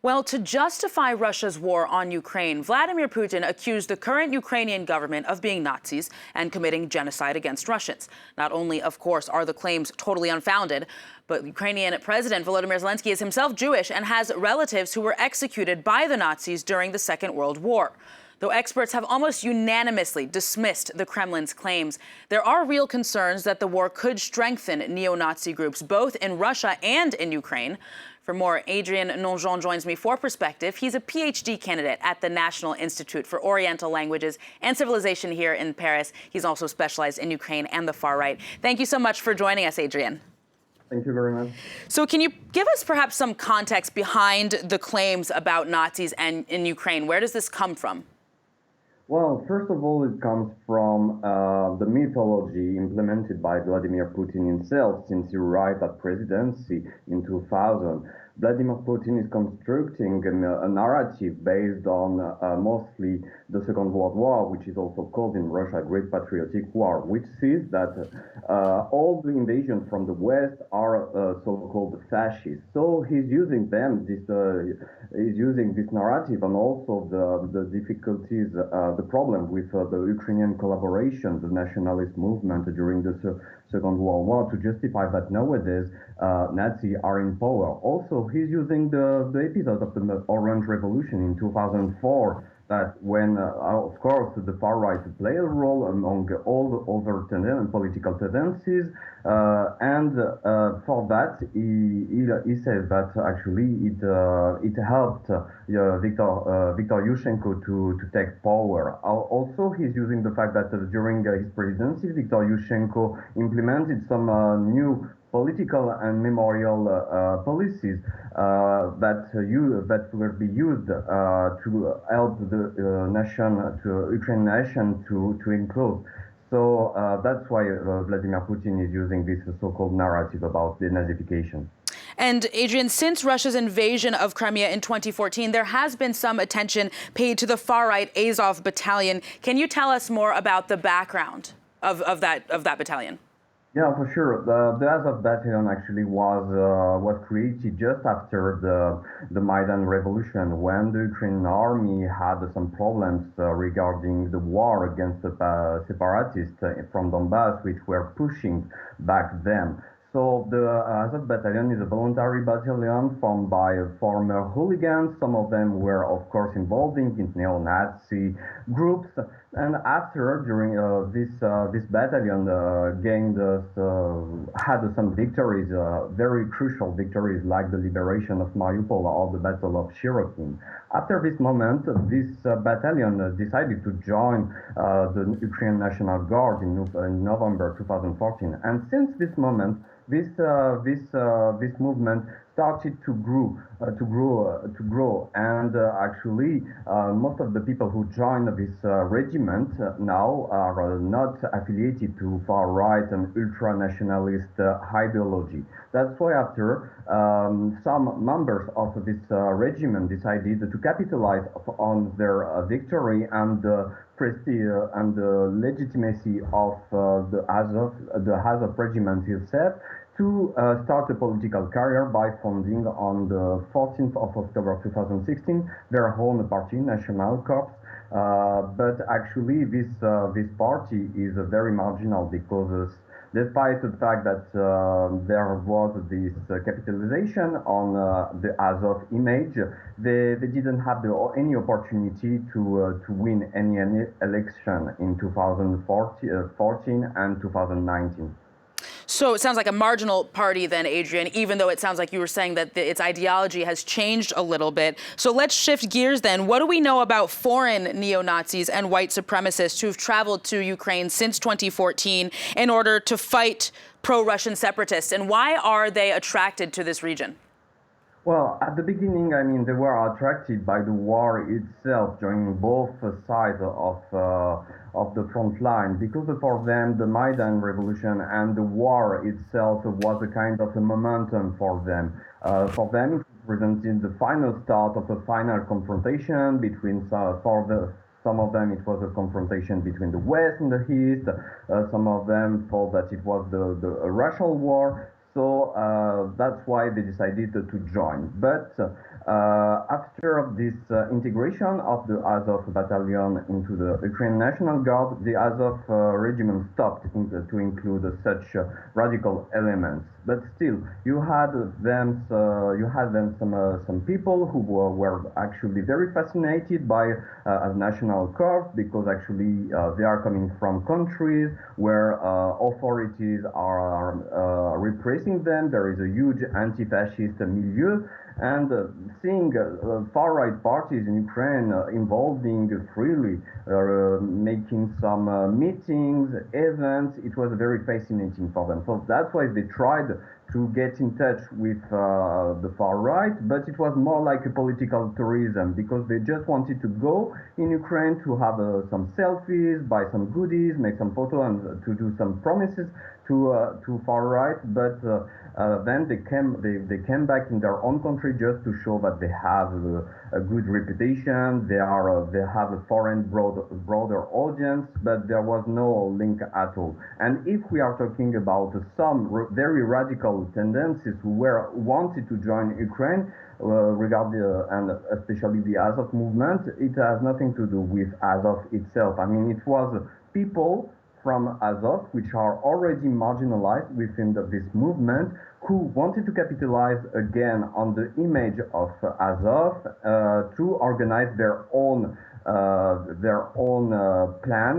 Well, to justify Russia's war on Ukraine, Vladimir Putin accused the current Ukrainian government of being Nazis and committing genocide against Russians. Not only, of course, are the claims totally unfounded, but Ukrainian President Volodymyr Zelensky is himself Jewish and has relatives who were executed by the Nazis during the Second World War. Though experts have almost unanimously dismissed the Kremlin's claims, there are real concerns that the war could strengthen neo-Nazi groups both in Russia and in Ukraine. For more, Adrien Nonjon joins me for Perspective. He's a PhD candidate at the National Institute for Oriental Languages and Civilization here in Paris. He's also specialized in Ukraine and the far right. Thank you so much for joining us, Adrien. Thank you very much. So can you give us perhaps some context behind the claims about Nazis and in Ukraine? Where does this come from? Well, first of all, it comes from the mythology implemented by Vladimir Putin himself since he arrived at presidency in 2000. Vladimir Putin is constructing a narrative based on mostly the Second World War, which is also called in Russia Great Patriotic War, which says that all the invasions from the West are so-called fascists. So he's using this narrative, and also the difficulties, the problem with the Ukrainian collaboration, the nationalist movement during the Second World War, to justify that nowadays Nazis are in power. Also, he's using the episode of the Orange Revolution in 2004, that when, of course, the far right played a role among all the other political tendencies, and for that he says that actually it helped Viktor Yushchenko to take power. Also, he's using the fact that during his presidency, Viktor Yushchenko implemented some new political and memorial policies that will be used to help the Ukrainian nation to improve. So that's why Vladimir Putin is using this so-called narrative about denazification. And Adrien, since Russia's invasion of Crimea in 2014, there has been some attention paid to the far-right Azov Battalion. Can you tell us more about the background of that battalion? Yeah, for sure. The Azov Battalion actually was created just after the Maidan Revolution, when the Ukrainian army had some problems regarding the war against the separatists from Donbass, which were pushing back them. So the Azov Battalion is a voluntary battalion formed by former hooligans. Some of them were, of course, involved in neo-Nazi groups. And after, during this battalion had some victories, very crucial victories, like the liberation of Mariupol or the Battle of Cherokee. After this moment, this battalion decided to join the Ukrainian National Guard in November 2014. And since this moment, this movement started to grow, and actually most of the people who joined this regiment now are not affiliated to far-right and ultra-nationalist ideology. That's why after some members of this regiment decided to capitalize on their victory and prestige and the legitimacy of the Azov regiment itself, to start a political career by founding on the 14th of October 2016 their own party, National Corps. But actually this party is very marginal, because despite the fact that there was this capitalization on the Azov image, they didn't have any opportunity to win any election in 2014 and 2019. So it sounds like a marginal party then, Adrien, even though it sounds like you were saying that its ideology has changed a little bit. So let's shift gears then. What do we know about foreign neo-Nazis and white supremacists who've traveled to Ukraine since 2014 in order to fight pro-Russian separatists? And why are they attracted to this region? Well, at the beginning, I mean, they were attracted by the war itself, joining both sides of the front line, because for them, the Maidan Revolution and the war itself was a kind of a momentum for them. For them, it represented the final start of a final confrontation between, some of them it was a confrontation between the West and the East. Some of them thought that it was the racial war. So that's why they decided to join. But after this integration of the Azov Battalion into the Ukrainian National Guard, the Azov regiment stopped to include such radical elements. But still, you had them some people who were actually very fascinated by national corps, because actually they are coming from countries where authorities are repressing them. There is a huge anti-fascist milieu, and seeing far-right parties in Ukraine involving freely, making some meetings, events, it was very fascinating for them. So that's why they tried to get in touch with the far right, but it was more like a political tourism, because they just wanted to go in Ukraine to have some selfies, buy some goodies, make some photos, and to do some promises to far right. But then they came back in their own country just to show that they have a good reputation. They have a foreign broader audience, but there was no link at all. And if we are talking about some very radical tendencies who wanted to join Ukraine, regarding and especially the Azov movement, it has nothing to do with Azov itself. I mean, it was people from Azov, which are already marginalized within this movement, who wanted to capitalize again on the image of Azov to organize their own plan,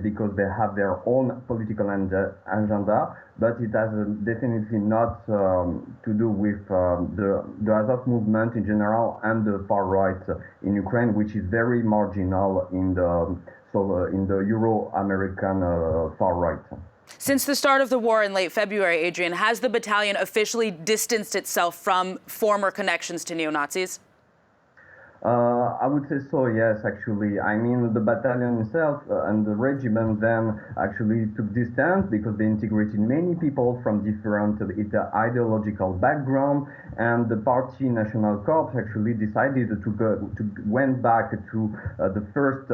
because they have their own political agenda, but it has definitely not to do with the Azov movement in general and the far right in Ukraine, which is very marginal in the Euro-American far right. Since the start of the war in late February, Adrien, has the battalion officially distanced itself from former connections to neo-Nazis? I would say so, yes, actually. I mean, the battalion itself and the regiment then actually took distance, because they integrated many people from different ideological background, and the party National Corps actually decided to went back to the first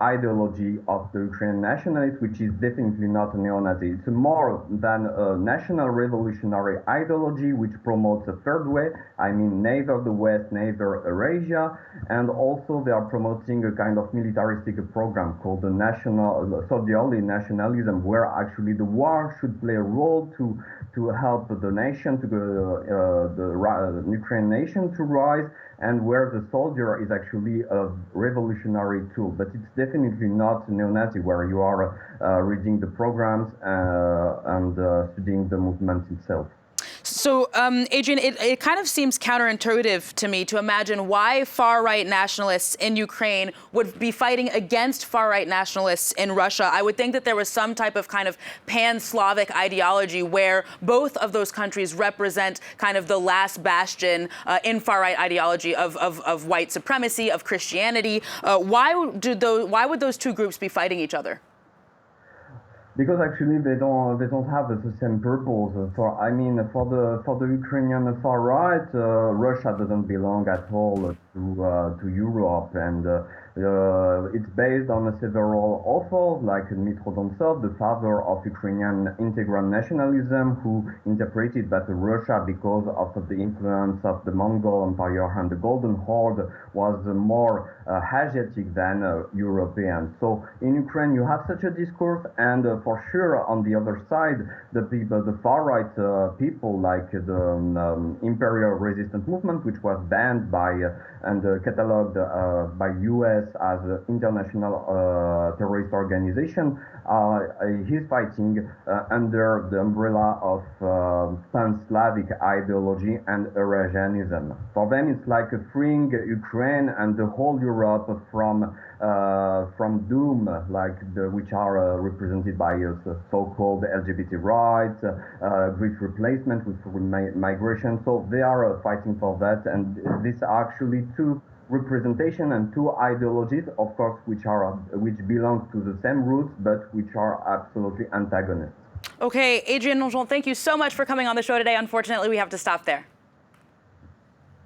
ideology of the Ukrainian nationalists, which is definitely not a neo-Nazi. It's more than a national revolutionary ideology which promotes a third way. I mean, neither the West, neither Eurasia. And also they are promoting a kind of militaristic program called the Soviet nationalism, where actually the war should play a role to help the nation, the Ukrainian nation to rise, and where the soldier is actually a revolutionary tool. But it's definitely not neo-Nazi, where you are reading the programs and studying the movement itself. So, Adrien, it kind of seems counterintuitive to me to imagine why far-right nationalists in Ukraine would be fighting against far-right nationalists in Russia. I would think that there was some type of kind of pan-Slavic ideology where both of those countries represent kind of the last bastion in far-right ideology of white supremacy, of Christianity. Why would those two groups be fighting each other? Because actually they don't have the same purpose. For the Ukrainian far right, Russia doesn't belong at all to Europe, and it's based on several authors like Dmitry Dontsov, the father of Ukrainian integral nationalism, who interpreted that Russia, because of the influence of the Mongol Empire and the Golden Horde, was more Asiatic than European. So in Ukraine you have such a discourse, and for sure on the other side, the far right people, like the imperial resistance movement, which was banned by and catalogued by US as an international terrorist organization, he's fighting under the umbrella of pan-Slavic ideology and Eurasianism. For them, it's like freeing Ukraine and the whole Europe from doom, which are represented by so-called LGBT rights, Greek replacement with migration. So they are fighting for that, and these are actually two representation and two ideologies, of course, which belong to the same roots, but which are absolutely antagonists. Okay, Adrien Nonjon, thank you so much for coming on the show today. Unfortunately, we have to stop there.